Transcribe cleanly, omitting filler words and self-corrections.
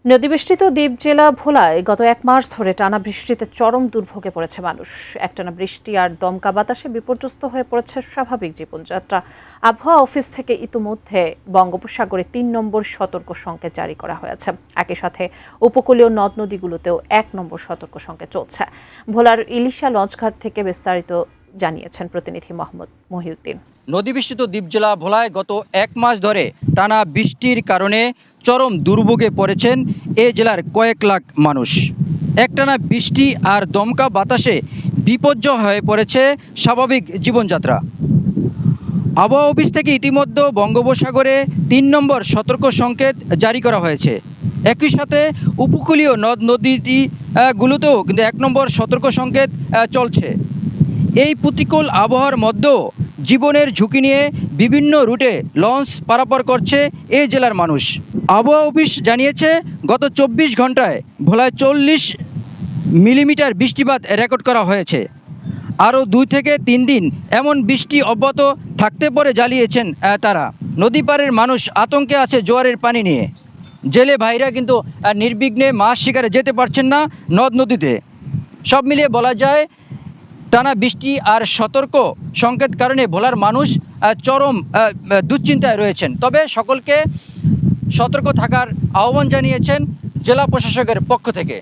নদীবেষ্টিত দ্বীপ জেলা ভোলায় গত এক মাস ধরে টানা বৃষ্টিতে চরম দুর্ভোগে পড়েছে মানুষ। একটানা বৃষ্টি আর দমকা বাতাসে বিপর্যস্ত হয়ে পড়েছে স্বাভাবিক জীবনযাত্রা। আবহাওয়া অফিস থেকে ইতিমধ্যে বঙ্গোপসাগরে ৩ নম্বর সতর্ক সংকেত জারি করা হয়েছে। একই সাথে উপকূলীয় নদ নদীগুলোতেও ১ নম্বর সতর্ক সংকেত চলছে। ভোলার ইলিশা লঞ্চঘাট থেকে বিস্তারিত জানিয়েছেন প্রতিনিধি মোহাম্মদ মহিউদ্দিন। নদীবেষ্টিত দ্বীপ জেলা ভোলায় গত এক মাস ধরে টানা বৃষ্টির কারণে চরম দুর্ভোগে পড়েছেন এ জেলার কয়েক লাখ মানুষ। একটানা বৃষ্টি আর দমকা বাতাসে বিপর্যয় হয়ে পড়েছে স্বাভাবিক জীবনযাত্রা। আবহাওয়া অফিস থেকে ইতিমধ্যে বঙ্গোপসাগরে ৩ নম্বর সতর্ক সংকেত জারি করা হয়েছে। একই সাথে উপকূলীয় নদ নদীগুলোতেও কিন্তু ১ নম্বর সতর্ক সংকেত চলছে। এই প্রতিকূল আবহাওয়ার মধ্যেও জীবনের ঝুঁকি নিয়ে বিভিন্ন রুটে লঞ্চ পারাপার করছে এই জেলার মানুষ। আবহাওয়া অফিস জানিয়েছে গত ২৪ ঘন্টায় ভোলায় ৪০ মিলিমিটার বৃষ্টিপাত রেকর্ড করা হয়েছে। আরও ২ থেকে ৩ দিন এমন বৃষ্টি অব্যাহত থাকতে পারে জানিয়েছেন তারা। নদী পাড়ের মানুষ আতঙ্কে আছে জোয়ারের পানি নিয়ে। জেলে ভাইরা কিন্তু নির্বিঘ্নে মাছ শিকারে যেতে পারছেন না নদ নদীতে। সব মিলিয়ে বলা যায় টানা বৃষ্টি আর সতর্ক সংকেত কারণে ভোলার মানুষ চরম দুশ্চিন্তায় রয়েছেন। তবে সকলকে সতর্ক থাকার আহ্বান জানিয়েছেন জেলা প্রশাসকের পক্ষ থেকে।